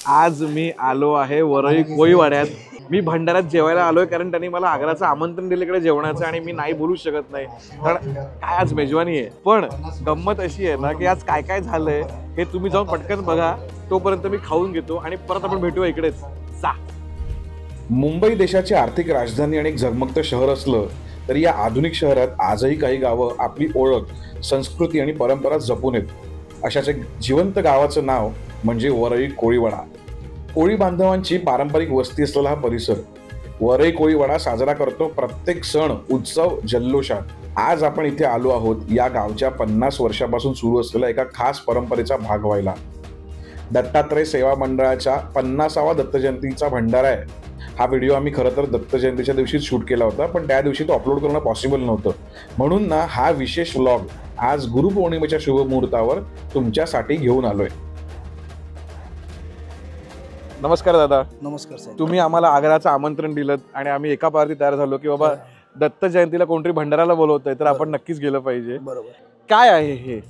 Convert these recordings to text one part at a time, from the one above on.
आज मी आलो आहे वरळी कोळीवाड्यात. मी भंडाऱ्यात जेवायला आलोय कारण त्यांनी मला आग्राचं आमंत्रण दिलं इकडे जेवणाचं आणि मी नाही बोलू शकत नाही कारण काय आज मेजवानी आहे. पण गंमत अशी आहे ना की आज काय काय झालंय हे तुम्ही जाऊन पटकन बघा. तोपर्यंत मी खाऊन घेतो आणि परत आपण भेटूया इकडेच. जा. मुंबई देशाची आर्थिक राजधानी आणि एक झगमगतं शहर असलं तरी या आधुनिक शहरात आजही काही गावं आपली ओळख, संस्कृती आणि परंपरा जपून आहेत. अशाच एक जिवंत गावाचं नाव म्हणजे वरळी कोळीवाडा. कोळी बांधवांची पारंपरिक वस्ती असलेला हा परिसर वरळी कोळीवाडा साजरा करतो प्रत्येक सण, उत्सव जल्लोषात. आज आपण इथे आलो आहोत या गावच्या 50 वर्षापासून सुरू असलेल्या एका खास परंपरेचा भाग व्हायला. दत्तात्रय सेवा मंडळाच्या 50वा दत्त जयंतीचा भंडारा आहे. हा व्हिडिओ आम्ही खरं तर दत्त जयंतीच्या दिवशीच शूट केला होता, पण त्या दिवशी तो अपलोड करणं पॉसिबल नव्हतं. म्हणून ना हा विशेष व्लॉग आज गुरुपौर्णिमेच्या शुभमुहूर्तावर तुमच्यासाठी घेऊन आलोय. नमस्कार दादा. नमस्कार साहेब. तुम्ही आम्हाला आग्राचं आमंत्रण दिलं आणि आम्ही एका पारती तयार झालो की बाबा दत्त जयंतीला कोणतरी भंडाराला बोलवतंय तर आपण नक्कीच गेलं पाहिजे. बरोबर. काय आहे हे?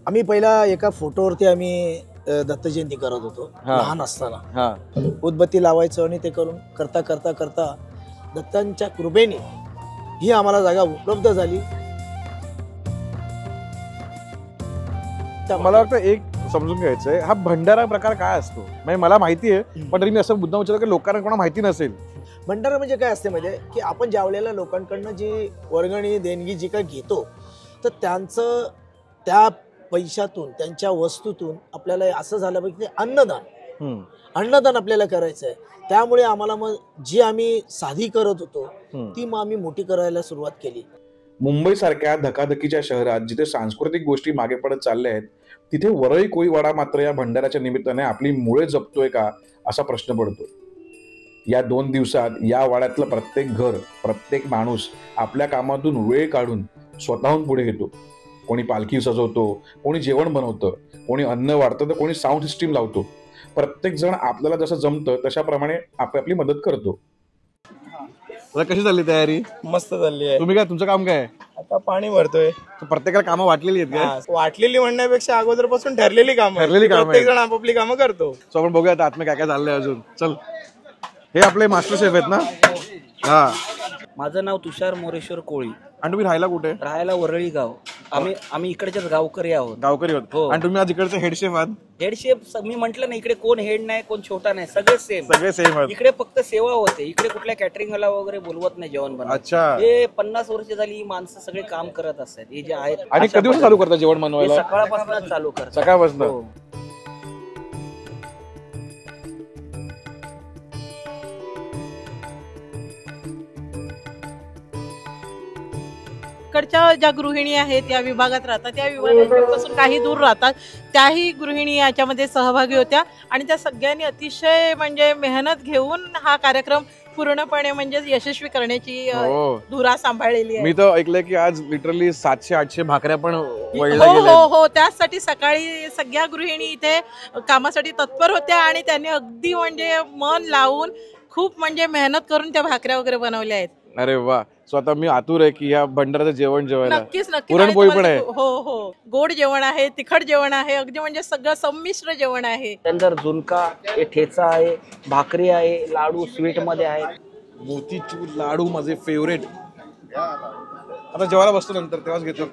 आम्ही पहिला एका फोटोवरती आम्ही दत्त जयंती करत होतो लहान असताना. उदबत्ती लावायचं आणि ते करून करता करता करता दत्तांच्या कृपेने ही आम्हाला जागा उपलब्ध झाली. मला वाटतं एक समजून घ्यायचंय, हा भंडारा प्रकार काय असतो? म्हणजे मला माहिती आहे पण तरी मी असं मुद्दाम विचारतो की लोकांना कोणा माहिती नसेल. भंडारा म्हणजे काय असते म्हणजे की आपण ज्यावेळेला लोकांकडनं जी वर्गणी देणगी जी काय घेतो तर त्यांचं त्या पैशातून त्यांच्या वस्तूतून आपल्याला असं झालं पाहिजे की अन्नदान आपल्याला करायचं आहे. त्यामुळे आम्हाला मग जी आम्ही साधी करत होतो ती मग आम्ही मोठी करायला सुरुवात केली. मुंबई सारख्या धकाधकीच्या शहरात जिथे सांस्कृतिक गोष्टी मागे पडत चालल्या आहेत तिथे वरळी कोळीवाडा मात्र या भंडाराच्या निमित्ताने आपली मुळे जपतोय का असा प्रश्न पडतो. या 2 दिवसात या वाड्यातलं प्रत्येक घर, प्रत्येक माणूस आपल्या कामातून वेळ काढून स्वतःहून पुढे येतो. कोणी पालखी सजवतो, कोणी जेवण बनवतं, कोणी अन्न वाढतं तर कोणी साऊंड सिस्टीम लावतो. प्रत्येक जण आपल्याला जसं जमतं तशाप्रमाणे आपली मदत करतो. कशी झाली तयारी? मस्त झाली आहे. तुम्ही काय, तुमचं काम काय? आता पाणी भरतोय. प्रत्येकाला कामं वाटलेली आहेत का? वाटलेली म्हणण्यापेक्षा अगोदरपासून ठरलेली कामं. प्रत्येक जण आपापली कामं करतो. सो आपण बघूया आता आतमध्ये काय काय झालंय अजून. चल. हे आपले मास्टर शेफ आहेत ना? हा. माझं नाव तुषार मोरेश्वर कोळी. आणि तुम्ही राहायला कुठे? राहायला वरळी गाव. आम्ही इकडच्याच गावकरी आहोत. गावकरी आहोत. आणि तुम्ही आज इकडचे हेड शेफ आहात? हेड शेफ मी म्हंटल ना, इकडे कोण हेड नाही कोण छोटा नाही, सगळे सेम आहेत. इकडे फक्त सेवा होते. इकडे कुठल्या कॅटरिंगला वगैरे बोलवत नाही जेवण बनवायला. अच्छा. हे 50 वर्ष झाली ही माणसं सगळे काम करत असतात हे जे आहेत. आणि कधीपासून चालू करता जेवण बनवायला? सकाळपासून चालू करतात. सकाळपासून. इकडच्या ज्या गृहिणी आहेत या विभागात राहतात, त्या विभागापासून काही दूर राहतात, त्याही गृहिणी याच्यामध्ये सहभागी होत्या आणि त्या सगळ्यांनी अतिशय म्हणजे मेहनत घेऊन हा कार्यक्रम पूर्णपणे म्हणजे यशस्वी करण्याची धुरा सांभाळलेली आहे. मी तर ऐकलंय की आज लिटरली 700-800 भाकऱ्या पण हो, त्यासाठी सकाळी सगळ्या गृहिणी इथे कामासाठी तत्पर होत्या आणि त्यांनी अगदी म्हणजे मन लावून खूप म्हणजे मेहनत करून त्या भाकऱ्या वगैरे बनवल्या आहेत. अरे वा. सो आता मी आतुर आहे की या भंडाराचं जेवण जेवायला. नक्कीच. पुरणपोळी पण आहे. हो. गोड जेवण आहे, तिखट जेवण आहे, अगदी म्हणजे सगळं संमिश्र जेवण आहे. त्यानंतर झुणका, ठेचा आहे, भाकरी आहे, लाडू स्वीट मध्ये आहे. मोतीचूर लाडू माझे फेवरेट. आता जेवायला बसतो नंतर तेव्हाच घेतो.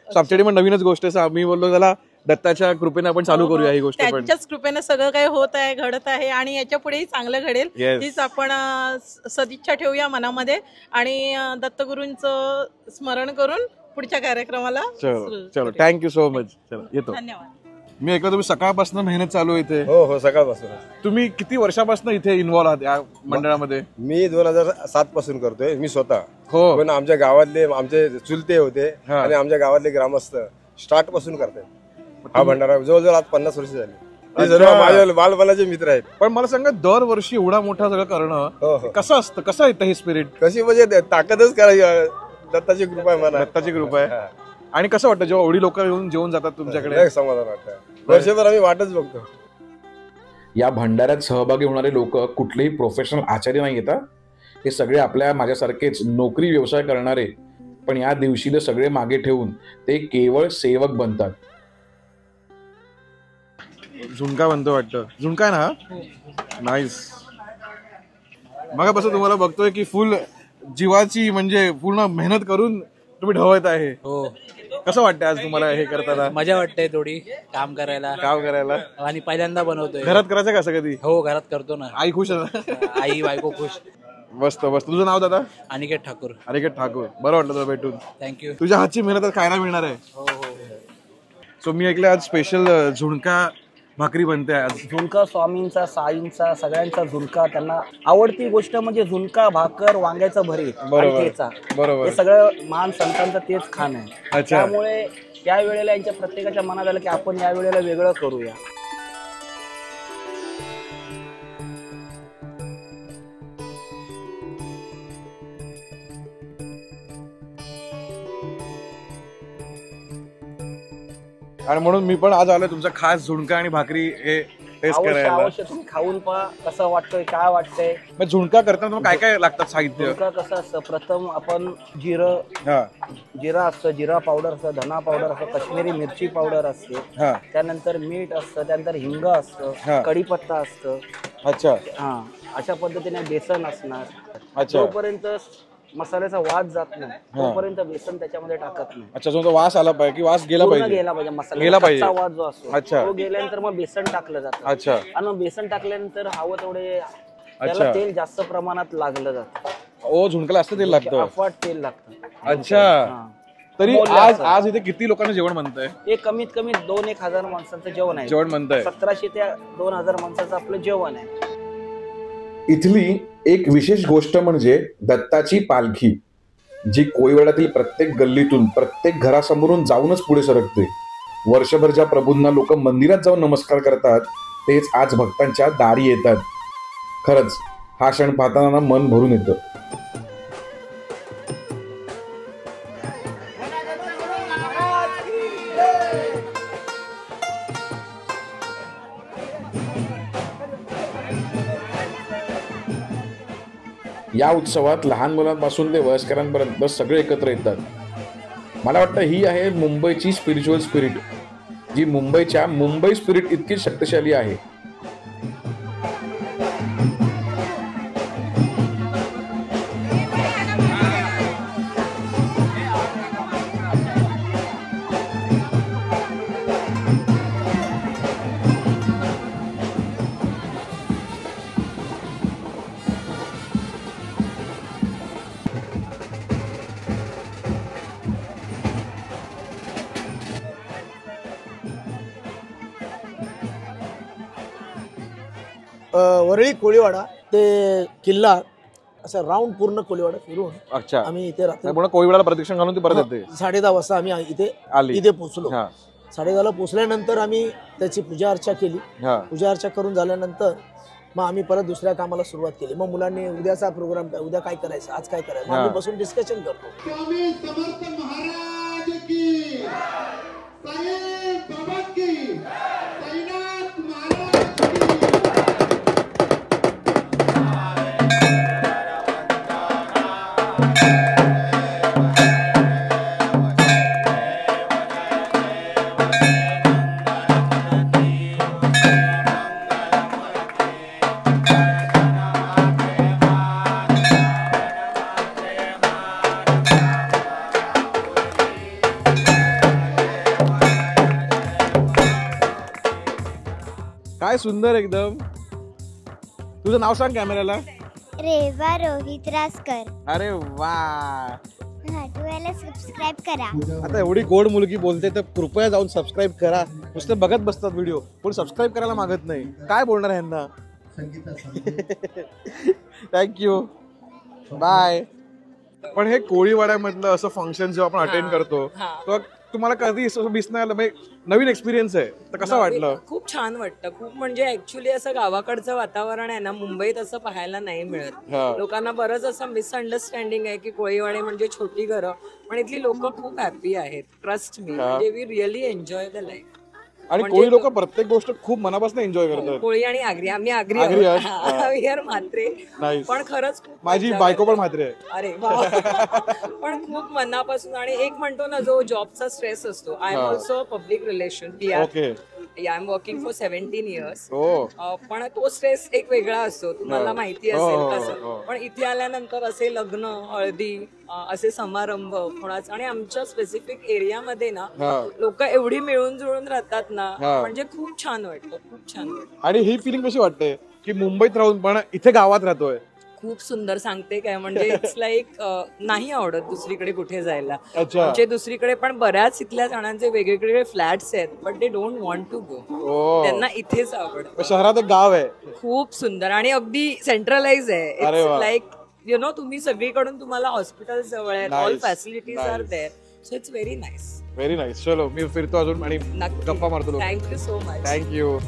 आमच्याकडे पण नवीनच गोष्ट आहे. आम्ही बोललो त्याला दत्ताच्या कृपेने आपण चालू करूया ही गोष्ट. त्यांच्याच कृपेने सगळं काही होत आहे, घडत आहे आणि याच्या पुढेही चांगलं घडेल हीच आपण सदिच्छा ठेवूया मनामध्ये आणि दत्तगुरूंचं स्मरण करून पुढच्या कार्यक्रमाला. चलो थँक्यू सो मच. चलो येतो. धन्यवाद. मी ऐकलं तुम्ही सकाळपासून मेहनत चालू आहे इथे? हो, सकाळपासून. तुम्ही किती वर्षापासून इथे इन्व्हॉल्व आहात या मंडळामध्ये? मी 2007 पासून करतोय मी स्वतः. हो. पण आमच्या गावातले आमचे चुलते होते आणि आमच्या गावातले ग्रामस्थ स्टार्ट पासून करतात हा भंडारा. जवळजवळ आज 50 वर्ष झाली. ते सर्व माझ्या बालपणाचे मित्र आहेत. पण मला सांगा, दरवर्षी एवढा मोठा सगळं करणं कसं असतं? कसं येतं हे स्पिरिट? कशी म्हणजे ताकदच करायची. दत्ताची कृपा आहे मला. दत्ताची कृपा आहे. आणि कसं वाटतं जेव्हा एवढी लोक येऊन जेवण जातात तुमच्याकडे? समाधान वाटतं. वर्षभर आम्ही वाटच बघतो. या भंडाऱ्यात सहभागी होणारे लोक कुठलेही प्रोफेशनल आचार्य नाही येतात. हे सगळे आपल्या माझ्यासारखेच नोकरी व्यवसाय करणारे, पण या दिवशीला सगळे मागे ठेवून ते केवळ सेवक बनतात. झुणका बनतो वाटतं. झुणका ना नाईस. मगापासून तुम्हाला बघतोय की फुल जीवाची म्हणजे पूर्ण मेहनत करून तुम्ही ढवळत आहे. हो, कसं वाटतं आज तुम्हाला हे करताना? मजा वाटते थोडी काम करायला आणि पहिल्यांदा बनवतोय. घरात करायचं का असं कधी? हो, घरात करतो ना. आई खुश आहे ना? आई बायको खुश. मस्त मस्त. तुझं नाव दादा? अनिकेत ठाकूर. अनिकेत ठाकूर. बरं वाटलं तुला भेटून. थँक्यू. तुझ्या हातची मेहनत आज खायला मिळणार आहे. हो हो. सो मी ऐकलं आज स्पेशल झुणका भाकरी बनते आज. झुणका स्वामींचा, साईंचा, सगळ्यांचा झुणका. त्यांना आवडती गोष्ट म्हणजे झुणका, भाकर, वांग्याचं भरीत आणि ठेचा. बरोबर. हे सगळं महान संतांचं तेच खाणं आहे. अच्छा. त्यामुळे त्या वेळेला यांच्या प्रत्येकाच्या मनात आलं की आपण या वेळेला वेगळं करूया. आणि म्हणून मी पण आज आलोय तुमचा खास झुणका आणि भाकरी हे टेस्ट अवश्य करायला. अवश्य तुम्ही खाऊन पहा कसं वाटतंय, काय वाटतंय. मग झुणका करताना तुम्हाला काय काय लागतात साहित्य? झुणका कसं असतं, प्रथम आपण जिरं हा जिरा असतं, जिरा पावडर असतं, धना पावडर असतं, काश्मीरी मिरची पावडर असते, हा. त्यानंतर मीठ असतं, त्यानंतर हिंग हा. असतं, कढीपत्ता असतं. अच्छा हा, अशा पद्धतीने बेसन असणार. अच्छा. जोपर्यंत मसाल्याचा वास जात नाही तोपर्यंत बेसन त्याच्यामध्ये टाकत नाही. अच्छा. जो वास आला पाहिजे की वास गेला पूर्ण पाहिजे? गेला पाहिजे गेला मसाला. पाहिजे. कच्चा वास जो असतो अच्छा. तो गेल्यानंतर मग बेसन टाकलं जातं. अच्छा आणि मग बेसन टाकल्यानंतर हवं तेवढे अच्छा. त्याला तेल जास्त प्रमाणात लागलं जातं. ओ झुणकाला असतं तेल लागतं? अफाट तेल लागतं. अच्छा. हा. तरी बोलले आज असं. आज इथे किती लोकांना जेवण बनतंय? हे कमीत कमी 2-1 हजार माणसांचं जेवण आहे. जेवण बनतंय? 1700 ते 2000 माणसाचं आपलं जेवण आहे. इथली एक विशेष गोष्ट म्हणजे दत्ताची पालखी, जी कोळीवाड्यातील प्रत्येक गल्लीतून प्रत्येक घरासमोरून जाऊनच पुढे सरकते. वर्षभर ज्या प्रभूंना लोक मंदिरात जाऊन नमस्कार करतात तेच आज भक्तांच्या दारी येतात. खरंच हा क्षण पाहताना मन भरून येतं. या उत्सवात लहान मुलांपासून ते वयस्करांपर्यंत सगळे एकत्र येतात. मला वाटतं ही आहे मुंबईची स्पिरिच्युअल स्पिरिट, जी मुंबईच्या मुंबई स्पिरिट इतकी शक्तिशाली आहे. वरळी कोळीवाडा ते किल्ला असं राऊंड पूर्ण कोळीवाडा फिरून अच्छा. आम्ही इथे रात्री पूर्ण कोळीवाड्याला प्रदक्षिण घालून ती परत येते. 10:30 वाजता आम्ही आली. इथे पोहोचलो. हा 10:30ला पोहोचल्यानंतर आम्ही त्याची पूजा अर्चा केली. हा. पूजा अर्चा करून झाल्यानंतर मग आम्ही परत दुसऱ्या कामाला सुरुवात केली. मग मुलांनी उद्याचा प्रोग्राम काय, उद्या काय करायचं, आज काय करायचं, मग आम्ही बसून डिस्कशन करतो. स्वामी समर्थ महाराज की, साईं बाबा की, साईनाथ महाराज की. काय सुंदर एकदम. तुझं नाव सांग कॅमेऱ्याला. रेवा रोहित रासकर. अरे वा. नाटूला सबस्क्राईब करा. आता एवढी गोड मुलगी बोलते तर कृपया जाऊन सबस्क्राईब करा. नुसते बघत बसतात व्हिडिओ, पण सबस्क्राईब करायला मागत नाही. काय बोलणार आहे यांना. Thank you, bye. पण हे कोळीवाड्यामधलं असं फंक्शन जेव्हा आपण अटेंड करतो तेव्हा तुम्हाला कधी असं दिसणार नवीन एक्सपिरियन्स आहे तर कसं वाटलं? खूप छान वाटतं. खूप म्हणजे ऍक्च्युली असं गावाकडचं वातावरण आहे ना, मुंबईत असं पाहायला नाही मिळत. लोकांना बरंच असं मिसअंडरस्टँडिंग आहे की कोळीवाडे म्हणजे छोटी घरं, पण इथली लोक खूप हॅपी आहेत. ट्रस्ट मी, म्हणजे we really enjoy the life. आणि कोळी लोक प्रत्येक गोष्ट खूप मनापासून एन्जॉय करतात. कोळी आणि आगरी, आम्ही आगरी म्हात्रे, पण खरंच माझी बायको पण म्हात्रे आहे. अरे पण खूप मनापासून. आणि एक म्हणतो ना, जो जॉबचा स्ट्रेस असतो, I am also public relation, okay, I am working for 17 years. हो पण तो स्ट्रेस एक वेगळा असतो, तुम्हाला माहिती हो, असेल हो, कसं. हो. पण इथे आल्यानंतर असे लग्न, हळदी, असे समारंभ कोणाच, आणि आमच्या स्पेसिफिक एरियामध्ये ना लोक एवढी मिळून जुळून राहतात ना, म्हणजे खूप छान वाटतं, खूप छान वाटतं. आणि ही फिलिंग कशी वाटते की मुंबईत राहून पण इथे गावात राहतोय? खूप सुंदर. सांगते काय, म्हणजे इट्स लाईक नाही आवडत दुसरीकडे कुठे जायला. अच्छा. म्हणजे दुसरीकडे पण बऱ्याच इथल्या जणांचे वेगवेगळे फ्लॅट्स आहेत, but they don't want to go. त्यांना इथेच आवडतं. शहरात एक गाव आहे. खूप सुंदर आणि अगदी सेंट्रलाइज आहे. अरे वा. इट्स लाईक यु नो, तुम्ही सगळीकडून तुम्हाला हॉस्पिटल जवळ आहेत, Nice. All facilities are Nice. There, so it's very nice. Very nice. चलो मी फिरतो अजून आणि गप्पा मारतो. Thank you so much. थँक्यू.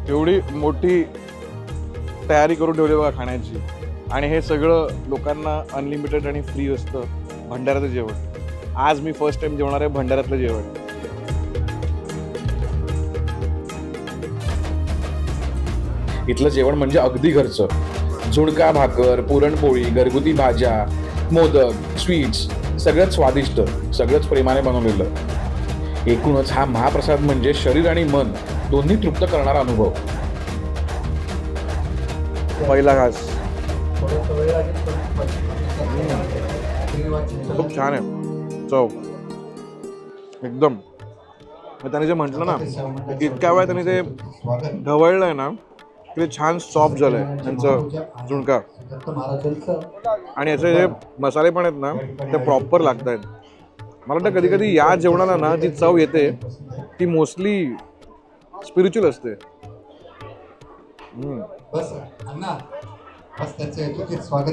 एवढी मोठी तयारी करून ठेवली बघा खाण्याची, आणि हे सगळं लोकांना अनलिमिटेड आणि फ्री असतं भंडाऱ्याचं जेवण. आज मी फर्स्ट टाइम जेवणार आहे भंडाऱ्यातलं जेवण. इथलं जेवण म्हणजे अगदी घरचं. झुणका भाकर, पुरणपोळी, घरगुती भाज्या, मोदक, स्वीट्स, सगळंच स्वादिष्ट, सगळंच प्रेमाने बनवलेलं. एकूणच हा महाप्रसाद म्हणजे शरीर आणि मन दोन्ही तृप्त करणारा अनुभव. पहिला घास खूप छान आहे. चव एकदम. त्याने जे म्हटलं ना, इतक्या वेळा त्याने ते ढवळलंय ना, ते छान सॉफ्ट झालंय त्यांचं झुणका. आणि याचे जे मसाले पण आहेत ना, ते प्रॉपर लागत आहेत. मला वाटतं कधी कधी या जेवणाला ना जी चव येते ती मोस्टली स्पिरिच्युअल असते.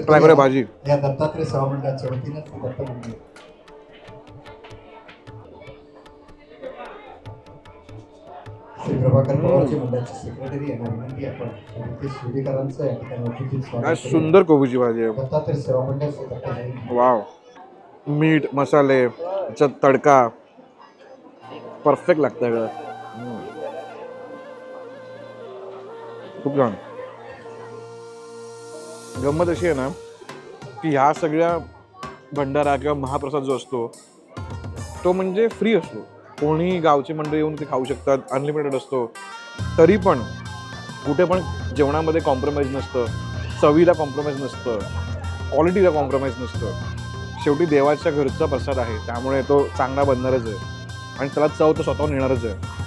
ट्राय करूया भाजी. या दत्तात्रय सेवा मंडळाच्या वतीने दत्त मंदिर श्री प्रभाकर पवारजी मंडळाचे सेक्रेटरी यांना विनंती आपण शिर्डीकरांचं या ठिकाणी उपस्थित स्वागत काय सुंदर कोबीची भाजी आहे. दत्तात्रय सेवा मंडळ. वाव. मीठ, मसाले, त्याच्यात तडका परफेक्ट लागतंय का. खूप छान. गंमत अशी आहे ना की ह्या सगळ्या भंडारा किंवा महाप्रसाद जो असतो तो म्हणजे फ्री असतो. कोणी गावची मंडळी येऊन ते खाऊ शकतात, अनलिमिटेड असतो. तरी पण कुठे पण जेवणामध्ये कॉम्प्रोमाइज नसतं, चवीला कॉम्प्रोमाइज नसतं, क्वालिटीला कॉम्प्रोमाइज नसतं. शेवटी देवाच्या घरचा प्रसाद आहे, त्यामुळे तो चांगला बनणारच आहे आणि त्याला चव तो स्वतःहून येणारच आहे.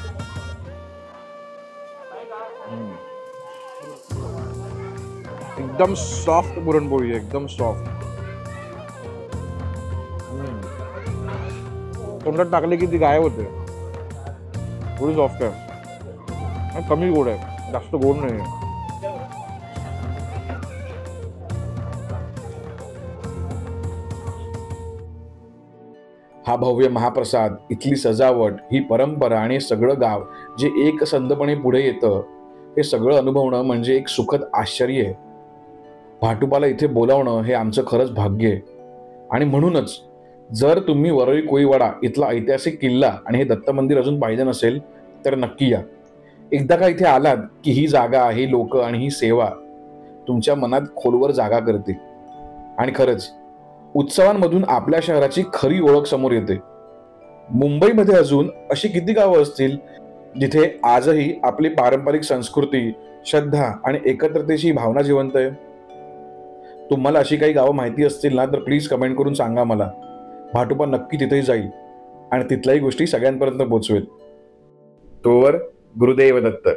एकदम सॉफ्ट पुरणपोळी आहे, एकदम सॉफ्ट. तोंडात टाकले की ती गायब होते. थोडी सॉफ्ट आहे, कमी गोड आहे, जास्त गोड नाही आहे. हा भव्य महाप्रसाद, इथली सजावट, ही परंपरा आणि सगळं गाव जे एक संधपणे पुढे येतं, हे सगळं अनुभवणं म्हणजे एक सुखद आश्चर्य आहे. भाटुपाला इथे बोलावणं हे आमचं खरंच भाग्य आहे. आणि म्हणूनच जर तुम्ही वरळी कोळीवाडा इथला ऐतिहासिक किल्ला आणि हे दत्त मंदिर अजून पाहिलं नसेल तर नक्की या. एकदा का इथे आलात की ही जागा, ही लोक आणि ही सेवा तुमच्या मनात खोलवर जागा करते. आणि खरंच उत्सवांमधून आपल्या शहराची खरी ओळख समोर येते. मुंबईमध्ये अजून अशी किती गावं असतील जिथे आजही आपली पारंपरिक संस्कृती, श्रद्धा आणि एकत्रतेची भावना जिवंत आहे. तुम्हाला अशी काही गावं माहिती असतील ना तर प्लीज कमेंट करून सांगा मला. भाटुपा नक्की तिथेही जाईल आणि तिथल्याही गोष्टी सगळ्यांपर्यंत पोहोचवेल. तोवर गुरुदेव दत्त.